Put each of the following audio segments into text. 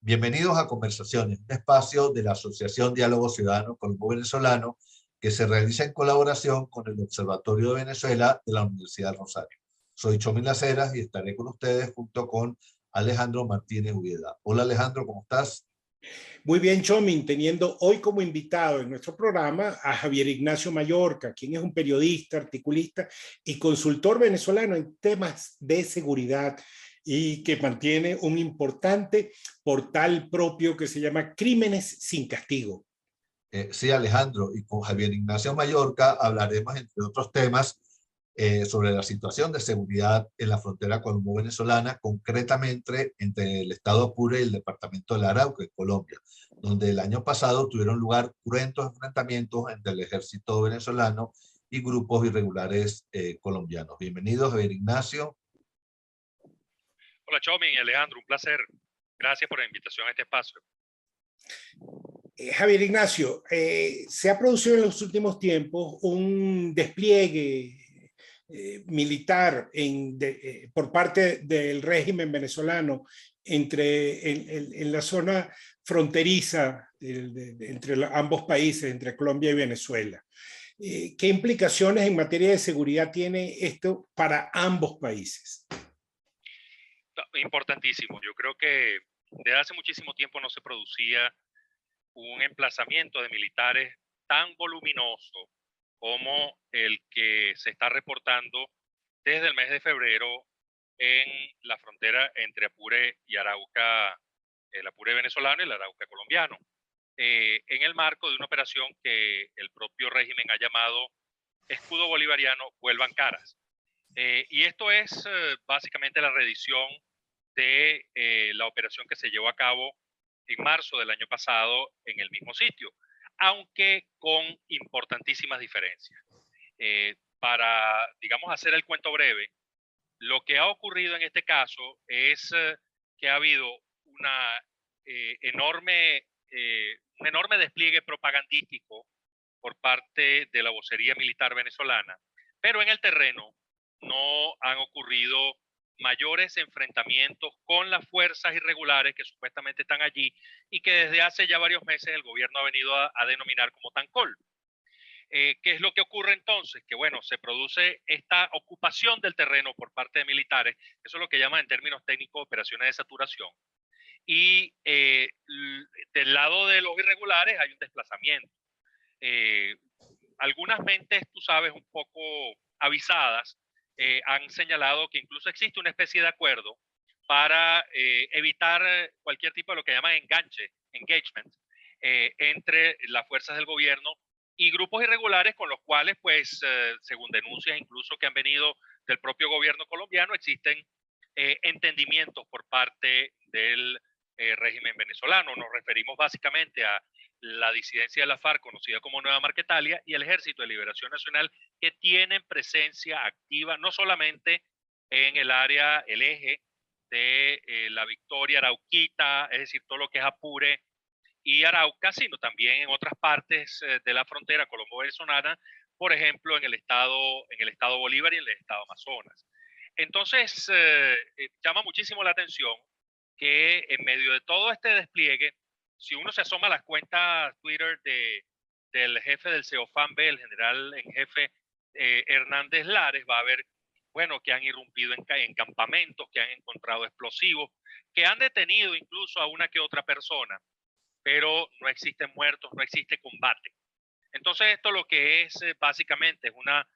Bienvenidos a Conversaciones, un espacio de la Asociación Diálogo Ciudadano Colombo-Venezolano que se realiza en colaboración con el Observatorio de Venezuela de la Universidad Rosario. Soy Chomín Las Heras y estaré con ustedes junto con Alejandro Martínez Ubieda. Hola Alejandro, ¿cómo estás? Muy bien, Chomin, teniendo hoy como invitado en nuestro programa a Javier Ignacio Mallorca, quien es un periodista, articulista y consultor venezolano en temas de seguridad y que mantiene un importante portal propio que se llama Crímenes sin Castigo. Sí, Alejandro, y con Javier Ignacio Mallorca hablaremos, entre otros temas, sobre la situación de seguridad en la frontera colombo-venezolana, concretamente entre el estado Apure y el departamento del Arauca, en Colombia, donde el año pasado tuvieron lugar cruentos enfrentamientos entre el ejército venezolano y grupos irregulares colombianos. Bienvenidos, Javier Ignacio. Hola, Chomi y Alejandro, un placer. Gracias por la invitación a este espacio. Javier Ignacio, se ha producido en los últimos tiempos un despliegue militar por parte del régimen venezolano en la zona fronteriza entre ambos países, entre Colombia y Venezuela. ¿Qué implicaciones en materia de seguridad tiene esto para ambos países? Importantísimo. Yo creo que desde hace muchísimo tiempo no se producía un emplazamiento de militares tan voluminoso como el que se está reportando desde el mes de febrero en la frontera entre Apure y Arauca, el Apure venezolano y el Arauca colombiano, en el marco de una operación que el propio régimen ha llamado Escudo Bolivariano Vuelvan Caras. Y esto es básicamente la reedición de la operación que se llevó a cabo en marzo del año pasado en el mismo sitio, aunque con importantísimas diferencias. Para, digamos, hacer el cuento breve, lo que ha ocurrido en este caso es que ha habido un enorme despliegue propagandístico por parte de la vocería militar venezolana, pero en el terreno no han ocurrido mayores enfrentamientos con las fuerzas irregulares que supuestamente están allí y que desde hace ya varios meses el gobierno ha venido a denominar como Tancol. ¿Qué es lo que ocurre entonces? Que bueno, se produce esta ocupación del terreno por parte de militares, eso es lo que llaman en términos técnicos operaciones de saturación, y del lado de los irregulares hay un desplazamiento. Algunas mentes, tú sabes, un poco avisadas, han señalado que incluso existe una especie de acuerdo para evitar cualquier tipo de lo que llaman engagement, entre las fuerzas del gobierno y grupos irregulares con los cuales, pues, según denuncias incluso que han venido del propio gobierno colombiano, existen entendimientos por parte del régimen venezolano. Nos referimos básicamente a la disidencia de la FARC, conocida como Nueva Marquetalia, y el Ejército de Liberación Nacional, que tienen presencia activa no solamente en el área, el eje de la Victoria Arauquita, es decir, todo lo que es Apure y Arauca, sino también en otras partes de la frontera colombo-venezolana, por ejemplo, en el estado Bolívar y en el estado Amazonas. Entonces, llama muchísimo la atención que en medio de todo este despliegue, si uno se asoma a las cuentas Twitter del jefe del CEOFANBE, el general en jefe Hernández Lares, va a ver, bueno, que han irrumpido en campamentos, que han encontrado explosivos, que han detenido incluso a una que otra persona, pero no existen muertos, no existe combate. Entonces esto lo que es básicamente es una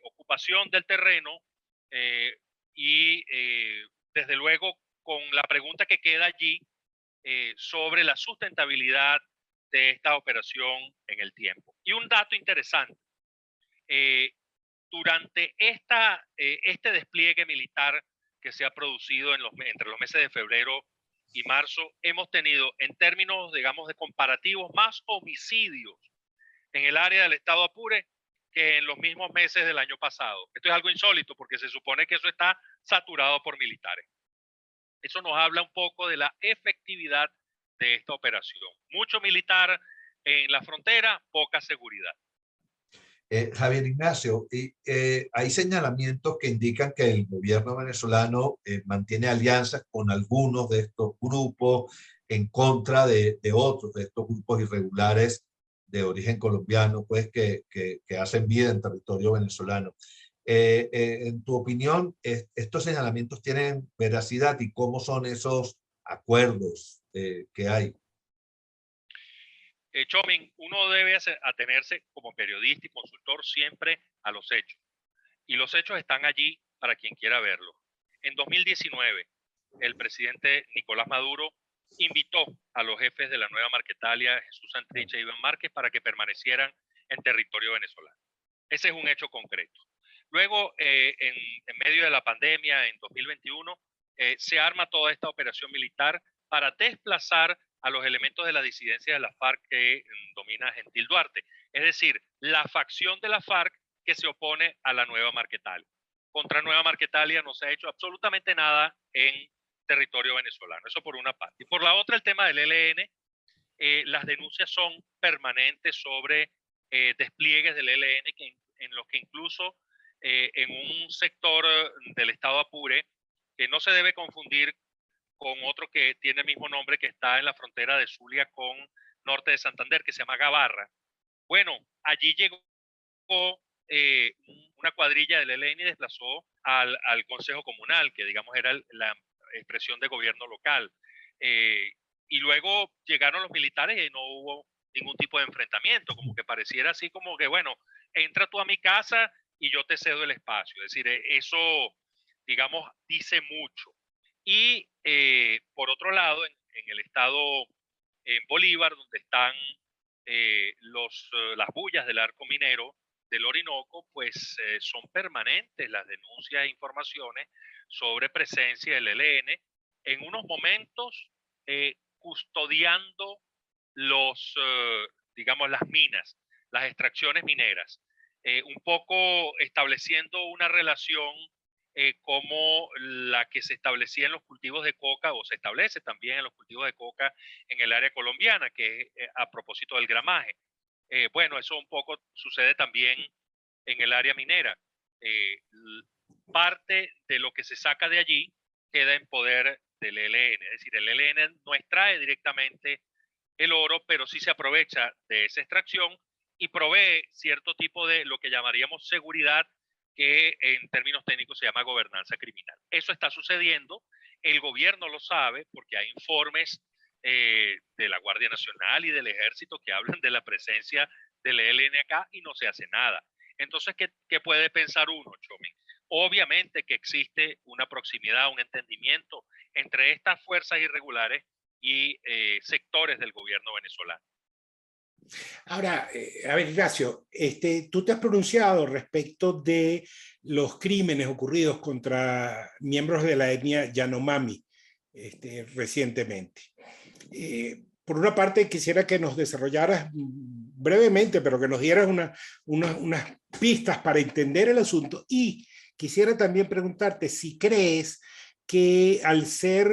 ocupación del terreno y desde luego con la pregunta que queda allí sobre la sustentabilidad de esta operación en el tiempo. Y un dato interesante, durante este despliegue militar que se ha producido entre los meses de febrero y marzo, hemos tenido en términos, digamos, de comparativos más homicidios en el área del estado Apure que en los mismos meses del año pasado. Esto es algo insólito porque se supone que eso está saturado por militares. Eso nos habla un poco de la efectividad de esta operación. Mucho militar en la frontera, poca seguridad. Javier Ignacio, hay señalamientos que indican que el gobierno venezolano mantiene alianzas con algunos de estos grupos en contra de otros de estos grupos irregulares de origen colombiano, pues que hacen vida en territorio venezolano. En tu opinión, ¿estos señalamientos tienen veracidad y cómo son esos acuerdos que hay? Chomin, uno debe atenerse como periodista y consultor siempre a los hechos. Y los hechos están allí para quien quiera verlos. En 2019, el presidente Nicolás Maduro invitó a los jefes de la Nueva Marquetalia, Jesús Santrich e Iván Márquez, para que permanecieran en territorio venezolano. Ese es un hecho concreto. Luego, en medio de la pandemia, en 2021, se arma toda esta operación militar para desplazar a los elementos de la disidencia de la FARC que domina Gentil Duarte. Es decir, la facción de la FARC que se opone a la Nueva Marquetalia. Contra Nueva Marquetalia no se ha hecho absolutamente nada en territorio venezolano. Eso por una parte. Y por la otra, el tema del ELN. Las denuncias son permanentes sobre despliegues del ELN en los que incluso en un sector del estado Apure, que no se debe confundir con otro que tiene el mismo nombre, que está en la frontera de Zulia con norte de Santander, que se llama Gabarra. Bueno, allí llegó una cuadrilla del ELN y desplazó al Consejo Comunal, que digamos era la expresión de gobierno local. Y luego llegaron los militares y no hubo ningún tipo de enfrentamiento, como que pareciera así como que, bueno, entra tú a mi casa y yo te cedo el espacio. Es decir, eso, digamos, dice mucho. Y por otro lado, en el estado en Bolívar, donde están las bullas del arco minero del Orinoco, pues son permanentes las denuncias e informaciones sobre presencia del ELN en unos momentos custodiando digamos, las minas, las extracciones mineras, un poco estableciendo una relación como la que se establecía en los cultivos de coca, o se establece también en los cultivos de coca en el área colombiana, que es a propósito del gramaje. Bueno, eso un poco sucede también en el área minera. Parte de lo que se saca de allí queda en poder del ELN, es decir, el ELN no extrae directamente el oro, pero sí se aprovecha de esa extracción y provee cierto tipo de lo que llamaríamos seguridad, que en términos técnicos se llama gobernanza criminal. Eso está sucediendo, el gobierno lo sabe porque hay informes de la Guardia Nacional y del Ejército que hablan de la presencia del ELN acá y no se hace nada. Entonces, ¿qué puede pensar uno, Chomin? Obviamente que existe una proximidad, un entendimiento entre estas fuerzas irregulares y sectores del gobierno venezolano. Ahora, a ver, Ignacio, tú te has pronunciado respecto de los crímenes ocurridos contra miembros de la etnia Yanomami recientemente. Por una parte, quisiera que nos desarrollaras brevemente, pero que nos dieras unas pistas para entender el asunto. Y quisiera también preguntarte si crees que al ser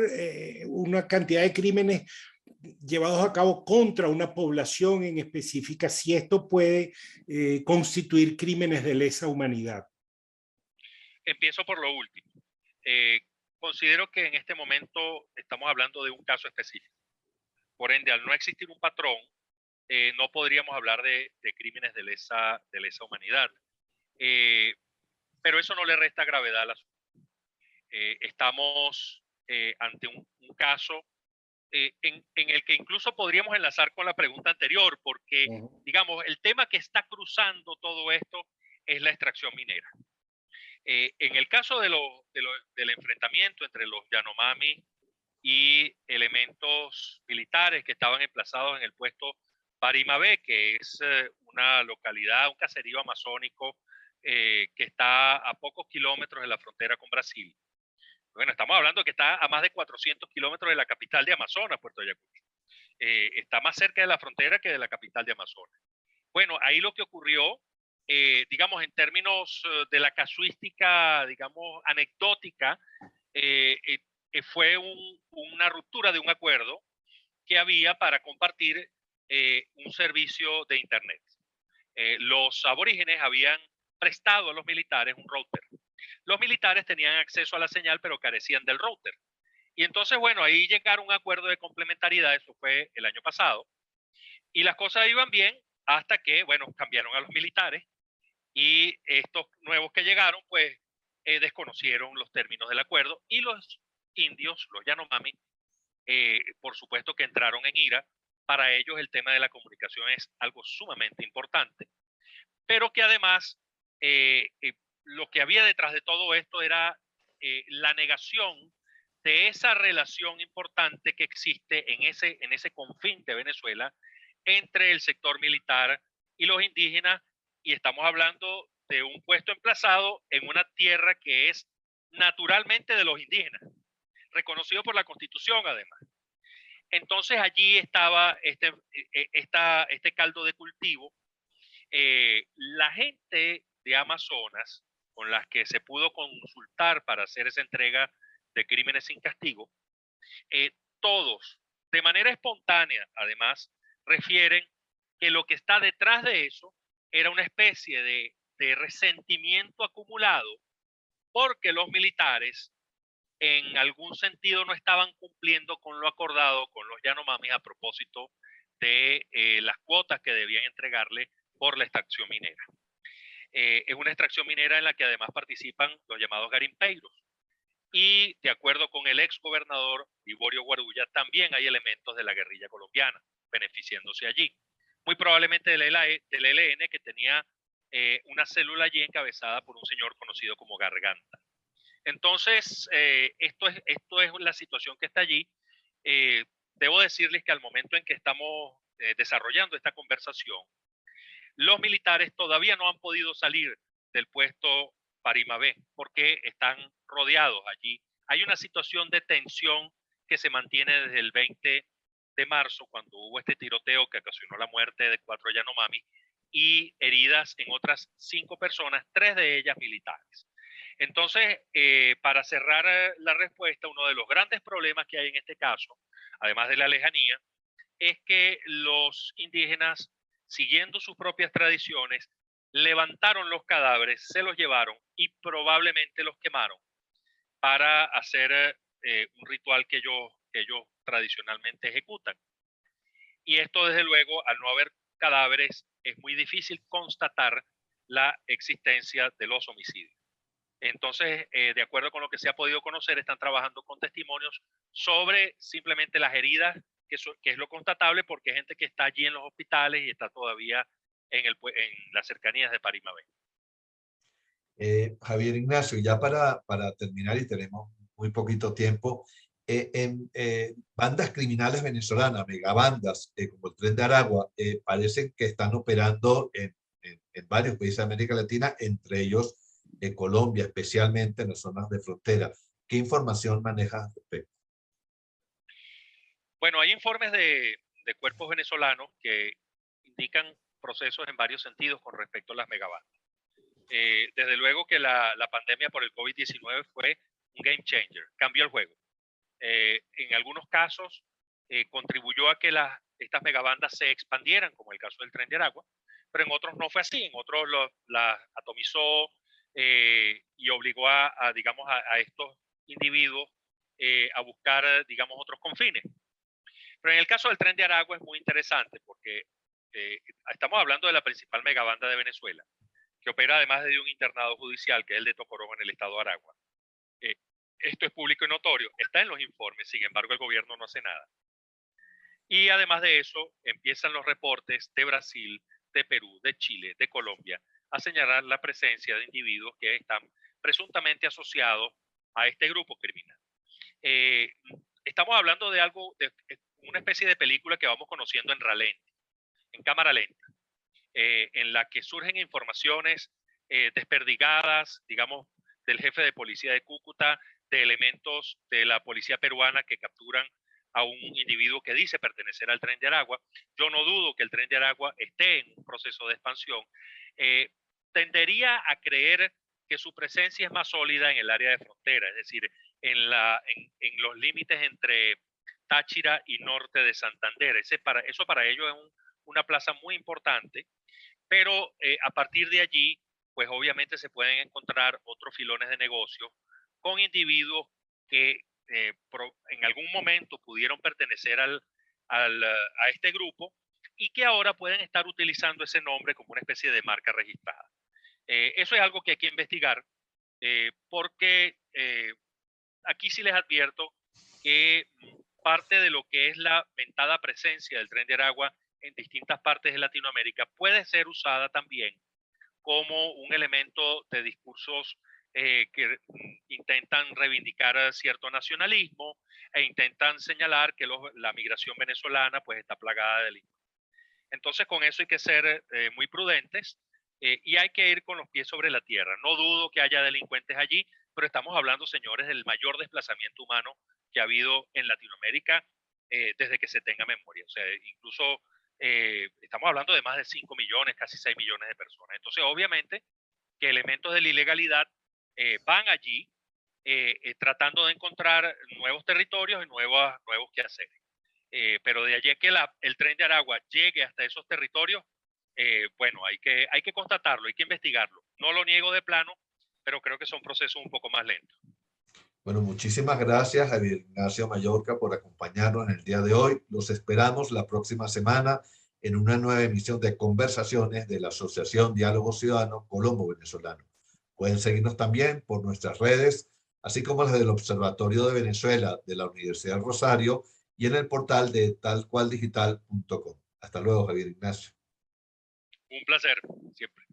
una cantidad de crímenes llevados a cabo contra una población en específica, si esto puede constituir crímenes de lesa humanidad. Empiezo por lo último. Considero que en este momento estamos hablando de un caso específico. Por ende, al no existir un patrón, no podríamos hablar de crímenes de lesa humanidad. Pero eso no le resta gravedad al asunto. Estamos ante un caso en el que incluso podríamos enlazar con la pregunta anterior, porque, digamos, el tema que está cruzando todo esto es la extracción minera. En el caso del enfrentamiento entre los Yanomami y elementos militares que estaban emplazados en el puesto Barimabé, que es una localidad, un caserío amazónico que está a pocos kilómetros de la frontera con Brasil. Bueno, estamos hablando que está a más de 400 kilómetros de la capital de Amazonas, Puerto Ayacucho. Está más cerca de la frontera que de la capital de Amazonas. Bueno, ahí lo que ocurrió, digamos, en términos de la casuística, digamos, anecdótica, fue una ruptura de un acuerdo que había para compartir un servicio de Internet. Los aborígenes habían prestado a los militares un router. Los militares tenían acceso a la señal, pero carecían del router. Y entonces, bueno, ahí llegaron a un acuerdo de complementariedad, eso fue el año pasado, y las cosas iban bien hasta que, bueno, cambiaron a los militares y estos nuevos que llegaron, pues, desconocieron los términos del acuerdo y los indios, los Yanomami, por supuesto que entraron en ira. Para ellos el tema de la comunicación es algo sumamente importante, pero que además lo que había detrás de todo esto era la negación de esa relación importante que existe en ese confín de Venezuela entre el sector militar y los indígenas, y estamos hablando de un puesto emplazado en una tierra que es naturalmente de los indígenas, reconocido por la Constitución además. Entonces allí estaba este caldo de cultivo. La gente de Amazonas, con las que se pudo consultar para hacer esa entrega de crímenes sin castigo, todos, de manera espontánea, además, refieren que lo que está detrás de eso era una especie de resentimiento acumulado porque los militares en algún sentido no estaban cumpliendo con lo acordado con los Yanomamis a propósito de las cuotas que debían entregarle por la extracción minera. Es una extracción minera en la que además participan los llamados garimpeiros. Y de acuerdo con el ex gobernador Liborio Guarulla, también hay elementos de la guerrilla colombiana beneficiándose allí. Muy probablemente del ELN, que tenía una célula allí encabezada por un señor conocido como Garganta. Entonces, esto es la situación que está allí. Debo decirles que al momento en que estamos desarrollando esta conversación, los militares todavía no han podido salir del puesto Parimabé porque están rodeados allí. Hay una situación de tensión que se mantiene desde el 20 de marzo, cuando hubo este tiroteo que ocasionó la muerte de 4 Yanomami y heridas en otras 5 personas, 3 de ellas militares. Entonces, para cerrar la respuesta, uno de los grandes problemas que hay en este caso, además de la lejanía, es que los indígenas, siguiendo sus propias tradiciones, levantaron los cadáveres, se los llevaron y probablemente los quemaron para hacer un ritual que ellos tradicionalmente ejecutan. Y esto, desde luego, al no haber cadáveres, es muy difícil constatar la existencia de los homicidios. Entonces, de acuerdo con lo que se ha podido conocer, están trabajando con testimonios sobre simplemente las heridas, que es lo constatable, porque hay gente que está allí en los hospitales y está todavía en las cercanías de Parimabé. Javier Ignacio, ya para terminar, y tenemos muy poquito tiempo, en bandas criminales venezolanas, megabandas, como el Tren de Aragua, parecen que están operando en varios países de América Latina, entre ellos Colombia, especialmente en las zonas de frontera. ¿Qué información manejas al respecto? Bueno, hay informes de cuerpos venezolanos que indican procesos en varios sentidos con respecto a las megabandas. Desde luego que la pandemia por el COVID-19 fue un game changer, cambió el juego. En algunos casos contribuyó a que estas megabandas se expandieran, como el caso del Tren de Aragua, pero en otros no fue así, en otros las atomizó y obligó digamos, a estos individuos a buscar, digamos, otros confines. Pero en el caso del Tren de Aragua es muy interesante porque estamos hablando de la principal megabanda de Venezuela, que opera además de un internado judicial, que es el de Tocorón en el estado de Aragua. Esto es público y notorio, está en los informes, sin embargo el gobierno no hace nada. Y además de eso, empiezan los reportes de Brasil, de Perú, de Chile, de Colombia, a señalar la presencia de individuos que están presuntamente asociados a este grupo criminal. Estamos hablando de algo, de una especie de película que vamos conociendo en ralenti, en cámara lenta, en la que surgen informaciones desperdigadas, digamos, del jefe de policía de Cúcuta, de elementos de la policía peruana que capturan a un individuo que dice pertenecer al Tren de Aragua. Yo no dudo que el Tren de Aragua esté en un proceso de expansión. Tendería a creer que su presencia es más sólida en el área de frontera, es decir, en los límites entre Táchira y norte de Santander. Eso para ellos es una plaza muy importante pero a partir de allí, pues obviamente se pueden encontrar otros filones de negocio con individuos que en algún momento pudieron pertenecer a este grupo y que ahora pueden estar utilizando ese nombre como una especie de marca registrada. Eso es algo que hay que investigar, porque aquí sí les advierto que parte de lo que es la ventada presencia del Tren de Aragua en distintas partes de Latinoamérica puede ser usada también como un elemento de discursos que intentan reivindicar cierto nacionalismo e intentan señalar que la migración venezolana pues está plagada de delincuencia. Entonces con eso hay que ser muy prudentes y hay que ir con los pies sobre la tierra. No dudo que haya delincuentes allí, pero estamos hablando, señores, del mayor desplazamiento humano que ha habido en Latinoamérica desde que se tenga memoria. O sea, incluso estamos hablando de más de 5 millones, casi 6 millones de personas. Entonces, obviamente, que elementos de la ilegalidad van allí tratando de encontrar nuevos territorios y nuevos quehaceres. Pero de allí que el Tren de Aragua llegue hasta esos territorios, bueno, hay que constatarlo, hay que investigarlo. No lo niego de plano, pero creo que son procesos un poco más lentos. Bueno, muchísimas gracias, Javier Ignacio Mallorca, por acompañarnos en el día de hoy. Los esperamos la próxima semana en una nueva emisión de Conversaciones de la Asociación Diálogo Ciudadano Colombo-Venezolano. Pueden seguirnos también por nuestras redes, así como las del Observatorio de Venezuela de la Universidad Rosario y en el portal de talcualdigital.com. Hasta luego, Javier Ignacio. Un placer, siempre.